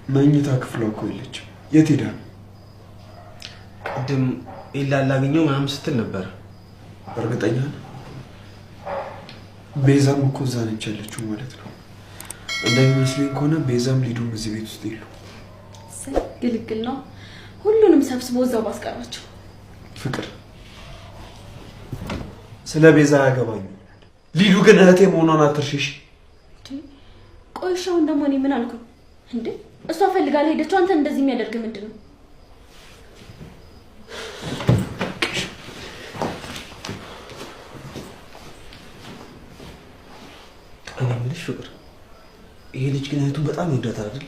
መኝታ ክፍሏ እኮ የለችም። የት ሄዳ ነው? ቅድም ኢላ ላገኘው ምናምን ስትል ነበር። እርግጠኛ ነህ? ቤዛም እኮ እዛ ነች ያለችው ማለት ነው። እንደሚመስለኝ ከሆነ ቤዛም ሊዱም እዚህ ቤት ውስጥ የሉ። ግልግል ነው። ሁሉንም ሰብስቦ እዛው ባስቀራቸው። ፍቅር ስለ ቤዛ አያገባኝም። ሊዱ ግን እህቴ መሆኗን አትርሽሽ። ቆይሻውን ደግሞ እኔ ምን አልኩ እንዴ? እሷ ፈልጋ ለሄደችው አንተ እንደዚህ የሚያደርግ ምንድነው? እኔ የምልሽ ፍቅር፣ ይሄ ልጅ ግን እህቱን በጣም ይወዳታል አይደል?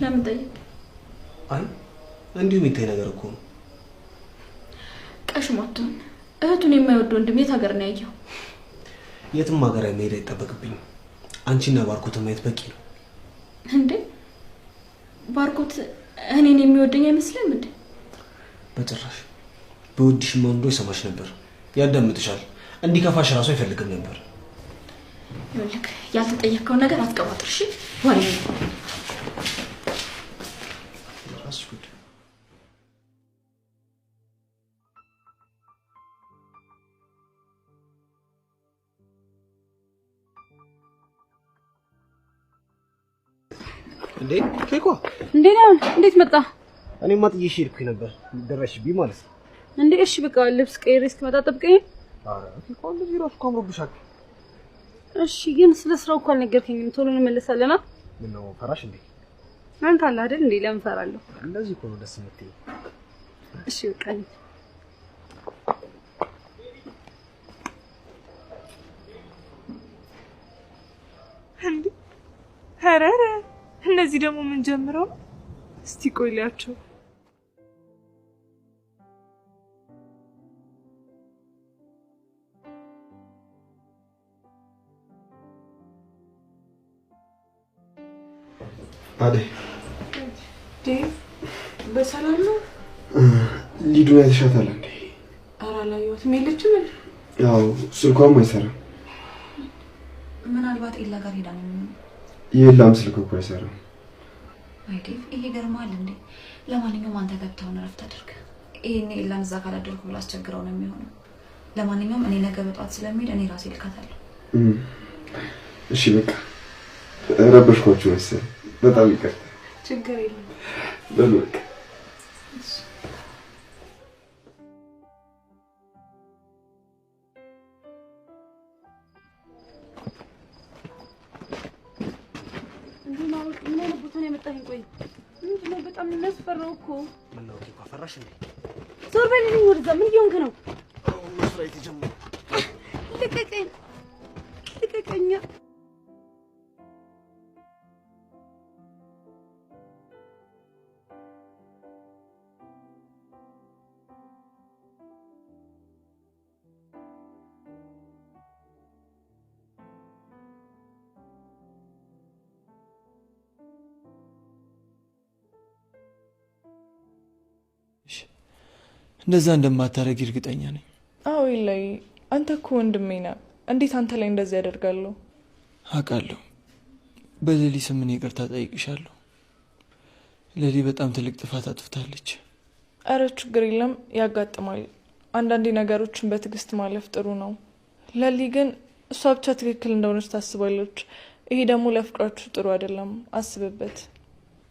ለምን ጠይቅ? አይ እንዲሁ የሚታይ ነገር እኮ ነው። ቀሽማቱን እህቱን የማይወድ ወንድም የት ሀገር ነው ያየው? የትም ሀገር መሄድ አይጠበቅብኝም። አንቺና ባርኮትን ማየት በቂ ነው። እንዴ ባርኮት እኔን የሚወደኝ አይመስልም እንዴ? በጭራሽ። በውድሽማ እንዶ ይሰማሽ ነበር፣ ያዳምጥሻል። እንዲከፋሽ ራሱ አይፈልግም ነበር። ይኸውልህ ያልተጠየቅከውን ነገር አትቀባጥር እሺ? ወሬ ነው። ራስሽ ጉድ። እንዴ ኬኳ እንዴ ነው? እንዴት መጣ? እኔማ ጥዬሽ ሄድኩኝ ነበር። ደረስሽብኝ ማለት ነው እንዴ? እሺ በቃ ልብስ ቀይሬ እስክመጣ ጠብቀኝ። አረ ኬኳ እንደዚህ ራሱ ካምሮብሻል። እሺ ግን ስለ ስራው እኮ አልነገርከኝም። ቶሎ እንመለሳለና። ምን ነው ፈራሽ እንዴ? አንተ አለ አይደል እንዴ? ለምን ፈራለሁ? እንደዚህ እኮ ነው ደስ የምትይው። እሺ በቃ እንዴ ሀረረ እነዚህ ደግሞ ምን ጀምረው? እስቲ ቆይላቸው። አደይ በሰላም ነው? ሊዱን አይተሻታል እንዴ? ኧረ አላየኋትም። የለችም እንዴ? ያው ስልኳም አይሰራም። ምናልባት ኢላ ጋር ሄዳ ነው። የላም ስልክ እኮ አይሰራም። አይዴ ይሄ ገርማል እንዴ? ለማንኛውም አንተ ገብተውን ረፍት አድርግ። ይሄኔ ኢላን እዛ ካላደርኩ ብላ አስቸግረው ነው የሚሆነው። ለማንኛውም እኔ ነገ በጧት ስለሚሄድ እኔ ራሴ ልካታለሁ። እሺ በቃ ረበሽኳችሁ መሰለኝ። በጣም ይቅርታ። ችግር የለም። በሉ በቃ በጣም የሚያስፈራው እኮ ምን ነው ኬኳ ፈራሽ እንዴ? ዞር በልልኝ ወደዛ። ምን እየሆንክ ነው? መስራት ይጀምራል። ልቀቀኝ ልቀቀኝ። እንደዛ እንደማታረግ እርግጠኛ ነኝ። አዎ ይላይ አንተ እኮ ወንድሜ ነህ። እንዴት አንተ ላይ እንደዚህ ያደርጋለሁ? አውቃለሁ። በሌሊ ስም እኔ ይቅርታ ጠይቅሻለሁ። ሌሊ በጣም ትልቅ ጥፋት አጥፍታለች። አረ ችግር የለም፣ ያጋጥማል። አንዳንዴ ነገሮችን በትዕግስት ማለፍ ጥሩ ነው። ሌሊ ግን እሷ ብቻ ትክክል እንደሆነች ታስባለች። ይሄ ደግሞ ለፍቅራችሁ ጥሩ አይደለም። አስብበት።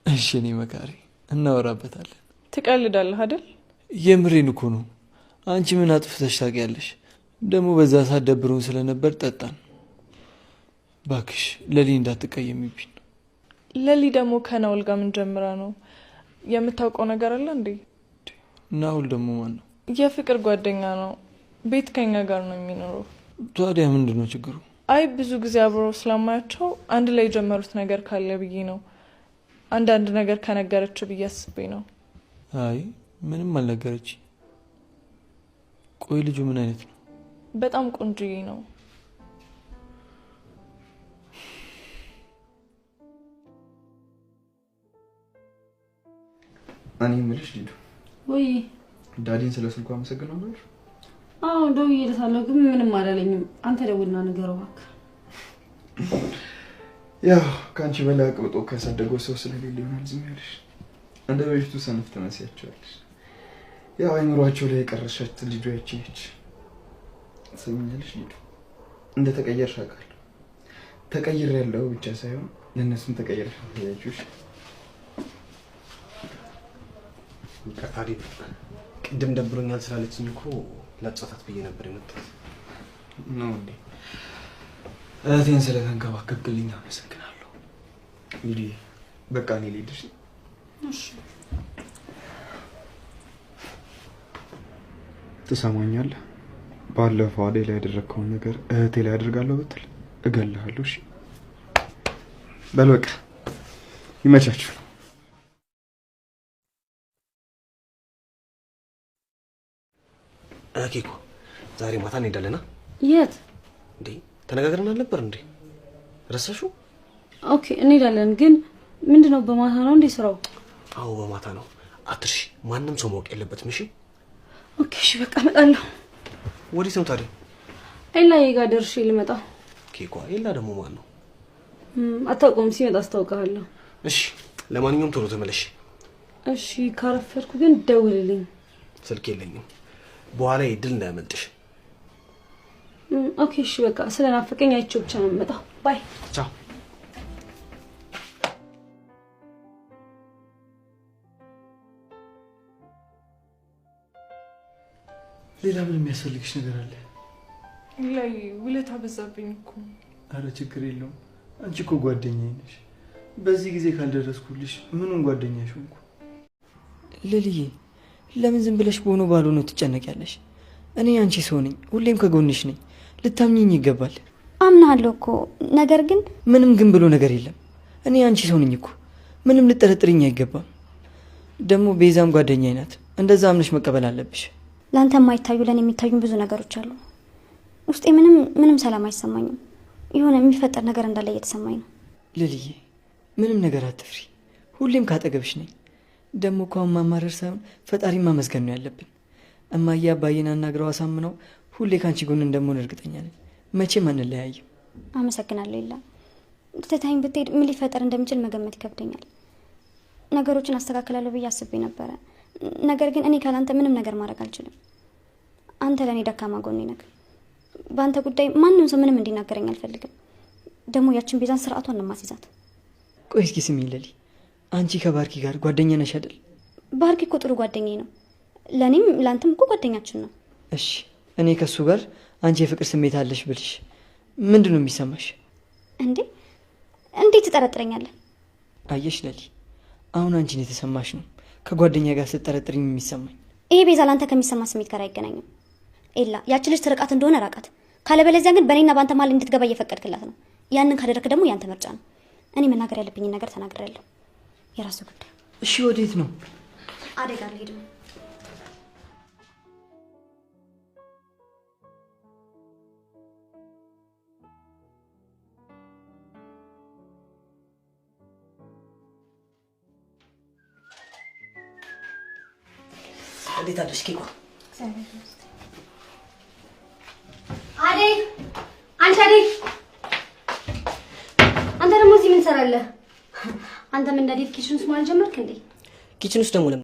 እሺ እኔ መካሪ፣ እናወራበታለን። ትቀልዳለህ አይደል? የምሬን እኮ ነው። አንቺ ምን አጥፍተሽ ታውቂያለሽ? ደግሞ በዛ ሰዓት ደብሮን ስለነበር ጠጣን። ባክሽ ሌሊ እንዳትቀየሚብኝ። ሌሊ ደግሞ ከናውል ጋር ምን ጀምራ ነው? የምታውቀው ነገር አለ እንዴ? ናውል ደግሞ ማን ነው? የፍቅር ጓደኛ ነው። ቤት ከኛ ጋር ነው የሚኖረው። ታዲያ ምንድን ነው ችግሩ? አይ ብዙ ጊዜ አብረው ስለማያቸው አንድ ላይ የጀመሩት ነገር ካለ ብዬ ነው። አንዳንድ ነገር ከነገረችው ብዬ አስቤ ነው። አይ ምንም አልነገረች። ቆይ ልጁ ምን አይነት ነው? በጣም ቆንጆዬ ነው። እኔ የምልሽ ሊዱ፣ ወይ ዳዲን ስለ ስልኩ አመሰግነው ነበር? አዎ ደውዬለታለሁ፣ ግን ምንም አላለኝም። አንተ ደውልና ንገረው እባክህ። ያው ከአንቺ በላይ አቅብጦ ካሳደገው ሰው ስለሌለ ይሆናል ዝም ያለሽ። እንደ በፊቱ ሰነፍ ትመስያቸዋለሽ። ያው አይምሯቸው ላይ የቀረሻት ልጇ ይቺ ነች። ትሰሚኛለሽ ሊዱ? እንደ ተቀየርሽ አውቃለሁ። ተቀይሬያለሁ ብቻ ሳይሆን ለእነሱም ተቀየርሽ ታያችሁሽ። ታዲያ ቅድም ደብሮኛል ስላለችኝ እኮ ላጫውታት ብዬ ነበር የመጣሁት። ነው እንዴ? እህቴን ስለተንከባከብክልኝ አመሰግናለሁ። እንግዲህ በቃ እኔ ልሂድሽ። እሺ ትሰማኛለህ? ባለፈው አደይ ላይ ያደረግከውን ነገር እህቴ ላይ አደርጋለሁ ብትል እገልሃለሁ። እሺ በል በቃ ይመቻችሁ። ኬኮ ዛሬ ማታ እንሄዳለና? የት እንዴ ተነጋግረን አልነበር እንዴ? ረሳሽው? ኦኬ እንሄዳለን። ግን ምንድነው በማታ ነው እንዴ ስራው? አዎ በማታ ነው። አትርሺ፣ ማንም ሰው ማወቅ የለበትም። እሺ ኦኬ እሺ በቃ እመጣለሁ። ወዴት ነው ታዲያ? ኤላዬ ጋር ደርሼ ልመጣ። ኬኮ ኤላ ደግሞ ማን ነው? አታውቀውም? ሲመጣ አስታውቅሃለሁ። እሺ ለማንኛውም ቶሎ ተመለሽ። እሺ ካረፈድኩ ግን ደውልልኝ። ስልክ የለኝም። በኋላ ድል እንዳያመልጥሽ። ኦኬ እሺ በቃ ስለናፈቀኝ አይቼው ብቻ ነው የምመጣው። ባይ ቻው። ሌላ ምን የሚያስፈልግሽ ነገር አለ? ላይ ውለታ በዛብኝ እኮ። አረ ችግር የለውም። አንቺ እኮ ጓደኛዬ ነሽ። በዚህ ጊዜ ካልደረስኩልሽ ምኑን ጓደኛሽ ሆንኩ? ልልዬ ለምን ዝም ብለሽ በሆነ ባልሆነ ትጨነቂያለሽ? እኔ አንቺ ሰው ነኝ፣ ሁሌም ከጎንሽ ነኝ። ልታምኚኝ ይገባል። አምናለሁ እኮ ነገር ግን ምንም ግን ብሎ ነገር የለም። እኔ አንቺ ሰው ነኝ እኮ ምንም ልጠረጥርኝ አይገባም። ደግሞ ቤዛም ጓደኛዬ ናት። እንደዛ አምነሽ መቀበል አለብሽ። ለአንተ የማይታዩ ለኔ የሚታዩን ብዙ ነገሮች አሉ። ውስጤ ምንም ሰላም አይሰማኝም። የሆነ የሚፈጠር ነገር እንዳለ እየተሰማኝ ነው። ልልዬ ምንም ነገር አትፍሪ፣ ሁሌም ካጠገብሽ ነኝ። ደግሞ እኮ ማማረር ሳይሆን ፈጣሪ ማመስገን ነው ያለብን። እማዬ አባዬን አናግረው አሳምነው ሁሌ ካንቺ ጎን እንደምሆን እርግጠኛ ነኝ። መቼም አንለያይም። አመሰግናለሁ። ይላ ትታኝ ብትሄድ ምን ሊፈጠር እንደሚችል መገመት ይከብደኛል። ነገሮችን አስተካክላለሁ ብዬ አስቤ ነበረ። ነገር ግን እኔ ካላንተ ምንም ነገር ማድረግ አልችልም። አንተ ለኔ ደካማ ጎኔ ነህ። በአንተ ጉዳይ ማንም ሰው ምንም እንዲናገረኝ አልፈልግም። ደግሞ ያችን ቤዛን ስርዓቷን ነው ማስይዛት። ቆይ እስኪ ስሚኝ ለሊ፣ አንቺ ከባርኪ ጋር ጓደኛ ነሽ አይደል? ባርኪ እኮ ጥሩ ጓደኛዬ ነው። ለኔም ላንተም እኮ ጓደኛችን ነው። እሺ እኔ ከሱ ጋር አንቺ የፍቅር ስሜት አለሽ ብልሽ ምንድን ነው የሚሰማሽ? እንዴት ትጠረጥረኛለህ? አየሽ ለሊ፣ አሁን አንቺን የተሰማሽ ነው ከጓደኛ ጋር ስትጠረጥሪኝ የሚሰማኝ። ይሄ ቤዛ ላንተ ከሚሰማ ስሜት ጋር አይገናኝም። ኤላ ያቺ ልጅ ትርቃት እንደሆነ ራቃት። ካለበለዚያ ግን በእኔና ባንተ መሀል እንድትገባ እየፈቀድክላት ነው። ያንን ካደረክ ደግሞ ያንተ ምርጫ ነው። እኔ መናገር ያለብኝን ነገር ተናግሬያለሁ። የራሱ ጉዳይ። እሺ ወዴት ነው? አደጋ ልሄድ ነው። እንዴት አለሽ ኬኮ? አደይ አንቺ አደይ፣ አንተ ደግሞ እዚህ ምን ትሰራለህ? አንተ ምን እንደዴት ኪችን ውስጥ ማለት ጀመርክ እንዴ? ኪችን ውስጥ ደግሞ